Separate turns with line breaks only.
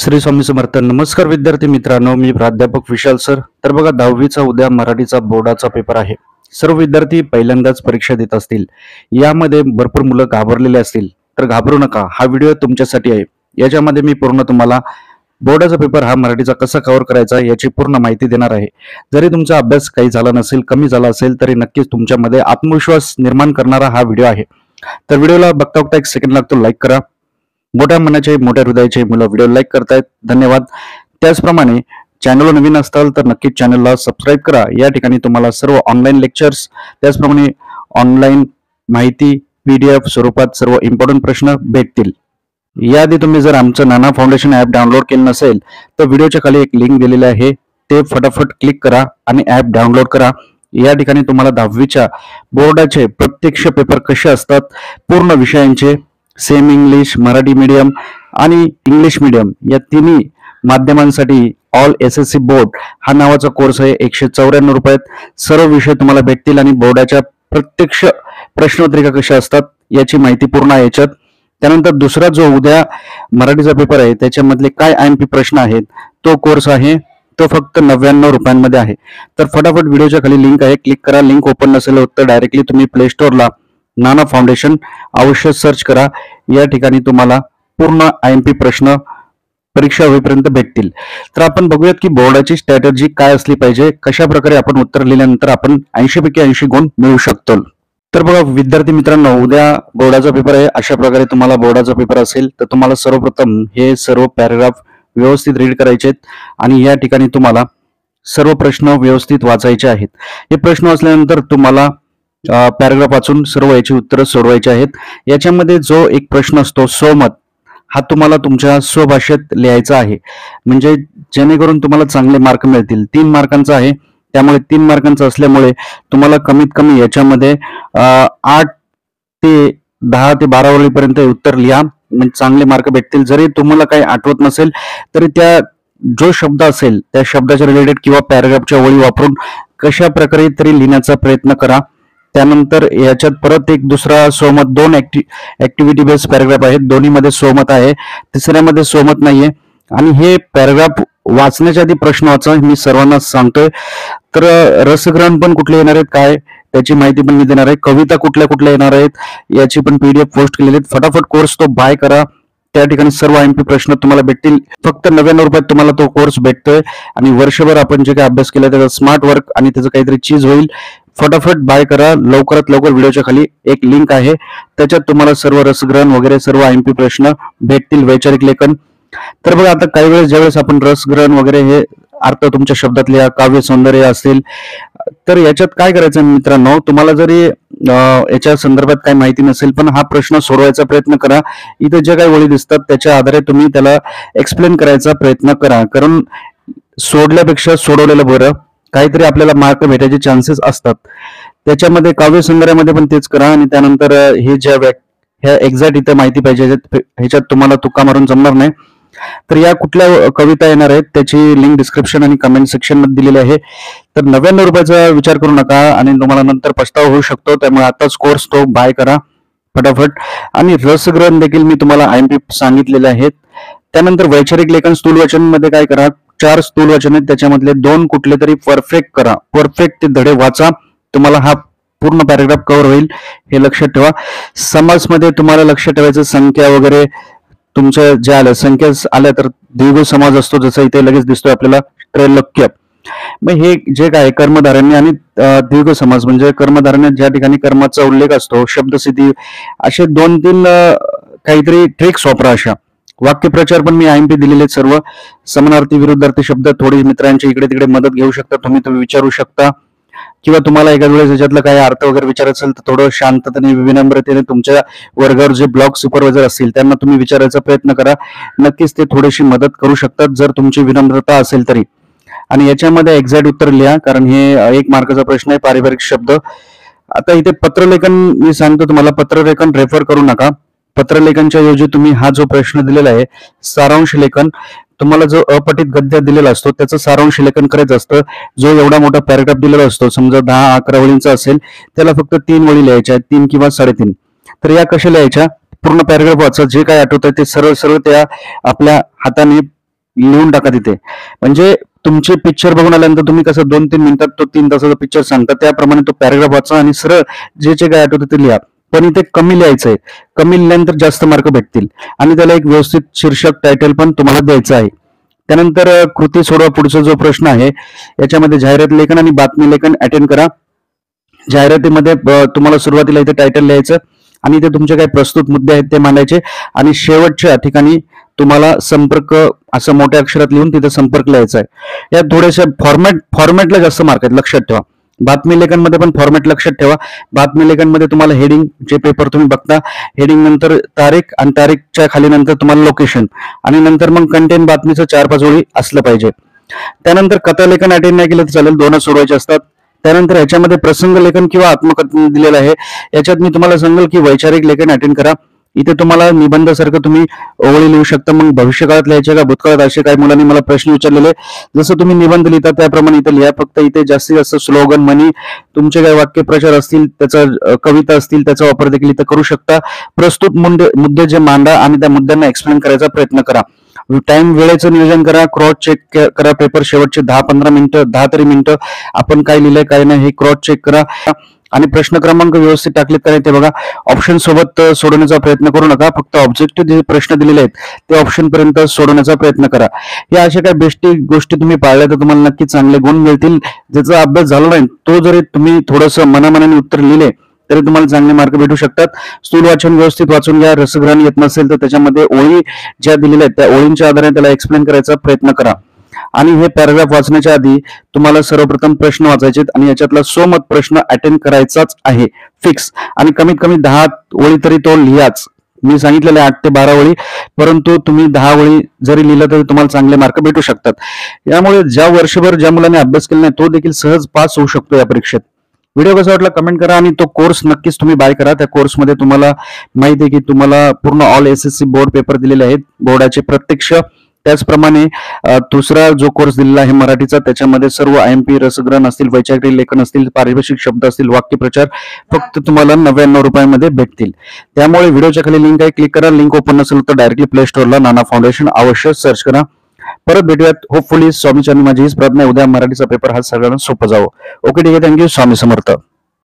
श्री स्वामी समर्थ. नमस्कार विद्यार्थी मित्रांनो, मी प्राध्यापक विशाल सर. तर बघा, 10वीचा उद्या मराठीचा बोर्डाचा पेपर आहे. सर्व विद्यार्थी पहिल्यांदाच परीक्षा देत असतील. यामध्ये भरपूर मुलं घाबरलेले असतील, तर घाबरू नका. हा व्हिडिओ तुमच्यासाठी आहे. याच्यामध्ये मी पूर्ण तुम्हाला बोर्डाचा पेपर हा मराठीचा कसा कव्हर करायचा याची पूर्ण माहिती देणार आहे. जरी तुमचा अभ्यास काही झाला नसेल, कमी झाला असेल, तरी नक्कीच तुमच्यामध्ये आत्मविश्वास निर्माण करणारा हा व्हिडिओ आहे. तर व्हिडिओला बघता बघता 1 सेकंड लागतो, लाईक करा. मोठ्या मनाचे मोठ्या हृदयाचे मुलं व्हिडिओ लाईक करतायत, धन्यवाद. त्याचप्रमाणे चॅनलवर नवीन असताल तर नक्कीच चॅनलला सबस्क्राईब करा. या ठिकाणी तुम्हाला सर्व ऑनलाईन लेक्चर्स, त्याचप्रमाणे ऑनलाईन माहिती PDF स्वरूपात सर्व इम्पॉर्टंट प्रश्न भेटतील. याआधी तुम्ही जर आमचं नाना फाउंडेशन ऍप डाउनलोड केलं नसेल तर व्हिडिओच्या खाली एक लिंक दिलेली आहे, ते फटाफट क्लिक करा आणि ऍप डाउनलोड करा. या ठिकाणी तुम्हाला 10वीच्या बोर्डाचे प्रत्यक्ष पेपर कसे असतात, पूर्ण विषयांचे, सेमी इंग्लिश, मराठी मीडियम आणि इंग्लिश मीडियम या तिन्ही माध्यमांसाठी ऑल SSC बोर्ड हा नावाचा कोर्स आहे. 194 रुपयात सर्व विषय तुम्हाला भेटतील आणि बोर्डाच्या प्रत्यक्ष प्रश्नपत्रिका कशा असतात याची माहिती पूर्ण आहे याच्यात. त्यानंतर दुसरा जो उद्या मराठीचा पेपर आहे त्याच्यामधले काय IMP प्रश्न आहेत तो कोर्स आहे, तो फक्त 99 रुपयांमध्ये आहे. तर फटाफट व्हिडिओच्या खाली लिंक आहे, क्लिक करा. लिंक ओपन नसेल तर डायरेक्टली तुम्ही प्ले स्टोअरला नाना फाउंडेशन अवश्य सर्च करा. या ठिकाणी तुम्हाला पूर्ण IMP प्रश्न परीक्षा होईपर्यंत भेटतील. तर आपण बघूयात की बोर्डाची स्ट्रॅटेजी काय असली पाहिजे, कशा प्रकारे आपण उत्तर लिहिल्यानंतर आपण 80 पैकी 80 गुण मिळवू शकतो. तर बघा विद्यार्थी मित्रांनो, उद्या बोर्डाचा पेपर आहे. अशा प्रकारे तुम्हाला बोर्डाचा पेपर असेल तर तुम्हाला सर्वप्रथम हे सर्व पॅराग्राफ व्यवस्थित रीड करायचे आहेत आणि या ठिकाणी तुम्हाला सर्व प्रश्न व्यवस्थित वाचायचे आहेत. हे प्रश्न वाचल्यानंतर तुम्हाला पॅराग्राफ वाचून सर्व याची उत्तरं सोडवायची आहेत. याच्यामध्ये जो एक प्रश्न असतो स्वमत, हा तुम्हाला तुमच्या स्वभाषेत लिहायचा आहे, म्हणजे जेणेकरून तुम्हाला चांगले मार्क मिळतील. 3 मार्कांचा आहे, त्यामुळे 3 मार्कांचा असल्यामुळे तुम्हाला कमीत कमी याच्यामध्ये 8 ते 10 ते 12 ओळीपर्यंत उत्तर लिहा, म्हणजे चांगले मार्क भेटतील. जरी तुम्हाला काही आठवत नसेल तरी त्या जो शब्द असेल त्या शब्दाच्या रिलेटेड किंवा पॅराग्राफच्या ओळी वापरून कशा प्रकारे तरी लिहिण्याचा प्रयत्न करा. त्यानंतर याच्यात परत एक दुसरा स्वमत, 2 ऍक्टिव्हिटी बेस्ड पॅराग्राफ आहेत, दोन्हीमध्ये स्वमत आहे, तिसऱ्यामध्ये स्वमत नाहीये. आणि हे पॅराग्राफ वाचण्याच्या आधी प्रश्न वाचा, मी सर्वांना सांगतोय. तर रसग्रहण पण कुठले येणार आहेत, काय त्याची माहिती पण मी देणार आहे. कविता कुठल्या कुठल्या येणार आहेत याची पण PDF पोस्ट केलेली आहेत. फटाफट कोर्स तो बाय करा. त्या ठिकाणी सर्व IMP प्रश्न तुम्हाला भेटतील. फक्त 99 रुपयात तुम्हाला तो कोर्स भेटतोय आणि वर्षभर आपण जे काही अभ्यास केला त्याचा स्मार्ट वर्क आणि त्याचं काहीतरी चीज होईल. फटाफट बाय करा. लवकरात लवकर व्हिडिओच्या खाली एक लिंक आहे, त्याच्यात तुम्हाला सर्व रसग्रहण वगैरे सर्व IMP प्रश्न भेटतील. वैचारिक लेखन. तर बघा, आता काही वेळेस ज्यावेळेस आपण रसग्रहण वगैरे हे अर्थ तुमच्या शब्दातले काव्य सौंदर्य असेल तर याच्यात काय करायचं मित्रांनो, तुम्हाला जरी याच्या संदर्भात काही माहिती नसेल पण हा प्रश्न सोडवायचा प्रयत्न करा. इथे जे काही ओळी दिसतात त्याच्या आधारे तुम्ही त्याला एक्सप्लेन करायचा प्रयत्न करा, कारण सोडल्यापेक्षा सोडवलेलं बरं. काहीतरी आपल्याला मार्क भेटायचे चान्सेस असतात. त्याच्यामध्ये काव्य सौंदर्यामध्ये पण तेच करा. आणि त्यानंतर हे ज्या ह्या एक्झॅक्ट इथे माहिती पाहिजे, ह्याच्यात तुम्हाला तुका मारून जमणार नाही. तर या कुठल्या कविता येणार आहेत त्याची लिंक डिस्क्रिप्शन आणि कमेंट सेक्शन मध्ये दिलेली आहे. तर 99 रुपयाचा विचार करू नका आणि तुम्हाला नंतर पछतावा होऊ शकतो, त्यामुळे आताच कोर्स तो बाय करा फटाफट. आणि रसग्रहण देखील मी तुम्हाला IMP सांगितलेले आहेत. त्यानंतर वैचारिक लेखन स्थूल वचन मध्ये काय करा, 4 स्थूल वचन आहेत, त्याच्यामधले 2 कुठले तरी परफेक्ट करा. परफेक्ट ते धडे वाचा, तुम्हाला हा पूर्ण पॅराग्राफ कव्हर होईल, हे लक्षात ठेवा. समासमध्ये तुम्हाला लक्ष ठेवायचं, संख्या वगैरे तुमच्या ज्या आल्या संख्या आल्या तर द्विगु समाज असतो, जसं इथे लगेच दिसतोय आपल्याला त्रैलोक्य. मग हे जे काय कर्मधारण्य आणि द्विगु समाज म्हणजे कर्मधारण्य ज्या ठिकाणी कर्माचा उल्लेख असतो, शब्दसिद्धी, असे 2-3 काहीतरी ट्रिक्स वापरा. अशा वाक्यप्रचार पण मी IMP दिलेले सर्व. समानार्थी विरुद्धार्थी शब्द थोडी मित्रांची इकडे तिकडे मदत घेऊ शकता, तुम्ही विचारू शकता. किंवा तुम्हाला एखाद्या वेळेस याच्यातलं काही अर्थ वगैरे विचारायचं असेल तर थोडं शांततेने विनम्रतेने तुमच्या वर्गावर जे ब्लॉक सुपरवायझर असतील त्यांना तुम्ही विचारायचा प्रयत्न करा. नक्कीच ते थोडीशी मदत करू शकतात जर तुमची विनम्रता असेल तरी. आणि याच्यामध्ये एक्झॅक्ट उत्तर लिहा, कारण हे 1 मार्काचा प्रश्न आहे. पारिवारिक शब्द. आता इथे पत्रलेखन मी सांगतो तुम्हाला, पत्रलेखन रेफर करू नका. पत्रलेखनच्या ऐवजी तुम्ही हा जो प्रश्न दिलेला आहे सारांश लेखन, तुम्हाला जो अपठित गद्य दिलेला असतो त्याचं सारांश लेखन करायचं असतं. जो एवढा मोठा पॅराग्राफ दिलेला असतो, समजा 10-11 ओळींचा असेल, त्याला फक्त 3 ओळी लिहायच्या आहेत, 3 किंवा 3.5. तर या कशा लिहायच्या, पूर्ण पॅराग्राफ वाचा, जे काय आठवत आहे ते सरळ सरळ त्या आपल्या हाताने लिहून टाका तिथे. म्हणजे तुमचे पिक्चर बघून आल्यानंतर तुम्ही कसं 2-3 मिनिटात तो 3 तासाचा पिक्चर सांगता, त्याप्रमाणे तो पॅराग्राफ वाचा आणि सरळ जे काय आठवतं ते लिहा. पण इथे कमी लिहायचंय. कमी लिहिल्यानंतर जास्त मार्क भेटतील आणि त्याला एक व्यवस्थित शीर्षक टायटल पण तुम्हाला द्यायचं आहे. त्यानंतर कृती सोडवा पुढचा जो प्रश्न आहे, याच्यामध्ये जाहिरात लेखन आणि बातमी लेखन अटेंड करा. जाहिरातीमध्ये तुम्हाला सुरुवातीला इथे टायटल लिहायचं आणि इथे तुमचे काही प्रस्तुत मुद्दे आहेत ते मांडायचे आणि शेवटच्या ठिकाणी तुम्हाला संपर्क असं मोठ्या अक्षरात लिहून तिथे संपर्क लिहायचा आहे. या थोडेसे फॉर्मॅटला जास्त मार्क आहेत, लक्षात ठेवा. बातमी लेखनमध्ये पण फॉर्मॅट लक्षात ठेवा. बातमी लेखनमध्ये तुम्हाला हेडिंग, जे पेपर तुम्ही बघता, हेडिंग नंतर तारीख आणि तारीखच्या खाली नंतर तुम्हाला लोकेशन आणि नंतर मग कंटेंट बातमीचं 4-5 ओळी असलं पाहिजे. त्यानंतर कथा लेखन अटेंड नाही केलं तर चालेल, 2च सोडवायचे असतात. त्यानंतर याच्यामध्ये प्रसंग लेखन किंवा आत्मकथन दिलेलं आहे. याच्यात मी तुम्हाला सांगेल की वैचारिक लेखन अटेंड करा. इथे तुम्हाला निबंधासारखं तुम्ही ओळी लिहू शकता. मग भविष्यकाळात लिहायचे का भूतकाळात, असे काही मुलांनी मला प्रश्न विचारलेले. जसं तुम्ही निबंध लिहिता त्याप्रमाणे इथे लिहा. फक्त इथे जास्तीत जास्त स्लोगन, म्हणी, तुमचे काही वाक्यप्रचार असतील, त्याचा कविता असतील, त्याचा वापर देखील इथे करू शकता. प्रस्तुत मुद्दे जे मांडा आणि त्या मुद्द्यांना एक्सप्लेन करायचा प्रयत्न करा. टाइम, वेळेचं नियोजन करा. क्रॉस चेक करा पेपर. शेवटचे 10-15 मिनिटं, 10 तरी मिनिटं आपण काय लिहिलंय काय नाही हे क्रॉस चेक करा आणि प्रश्न क्रमांक व्यवस्थित टाकलेत का नाही ते बघा. ऑप्शन सोबत सोडवण्याचा प्रयत्न करू नका. फक्त ऑब्जेक्टिव्ह जे प्रश्न दिलेले आहेत ते ऑप्शन पर्यंत सोडवण्याचा प्रयत्न करा. या अशा काही बेसिक गोष्टी तुम्ही पाळल्या तर तुम्हाला नक्की चांगले गुण मिळतील. ज्याचा अभ्यास झाला नाही तो जरी तुम्ही थोडंसं मनामनाने उत्तर लिहिले तरी तुम्हाला चांगले मार्क भेटू शकतात. स्थूल वाचन व्यवस्थित वाचून घ्या. रसग्रहण येत नसेल तर त्याच्यामध्ये ओळी ज्या दिलेल्या आहेत त्या ओळींच्या आधारे त्याला एक्सप्लेन करायचा प्रयत्न करा. आणि हे पॅराग्राफ वाचण्याच्या आधी तुम्हाला सर्वप्रथम प्रश्न वाचायचे आणि याच्यातला सोमत प्रश्न अटेंड करायचाच आहे, फिक्स. आणि कमीत कमी 10 ओळी तरी तो लिहाच. मी सांगितलेले 8 ते 12 ओळी, परंतु तुम्ही 10 ओळी जरी लिहिलं तरी तुम्हाला चांगले मार्क भेटू शकतात. यामुळे ज्या वर्षभर ज्या मुलाने अभ्यास केला नाही तो देखील सहज पास होऊ शकतो या परीक्षेत. व्हिडिओ कसा वाटला कमेंट करा आणि तो कोर्स नक्कीच तुम्ही बाय करा. त्या कोर्समध्ये तुम्हाला माहिती आहे की तुम्हाला पूर्ण ऑल SSC बोर्ड पेपर दिलेले आहेत, बोर्डाचे प्रत्यक्ष. त्याचप्रमाणे दुसरा जो कोर्स दिलेला आहे मराठीचा, त्याच्यामध्ये सर्व IMP, रसग्रहण असतील, वैचारिक लेखन असतील, पारिभाषिक शब्द असतील, वाक्यप्रचार फक्त तुम्हाला 99 रुपयांमध्ये भेटतील. त्यामुळे व्हिडिओच्या खाली लिंक आहे, क्लिक करा. लिंक ओपन नसेल तर डायरेक्टली प्ले स्टोअरला नाना फाउंडेशन अवश्य सर्च करा. परत भेटूयात होपफुली. स्वामीची माझी हीच प्रार्थना, उद्या मराठीचा पेपर हा सगळ्यांना सोपं जावं. ओके, ठीक आहे. थँक्यू. स्वामी समर्थ.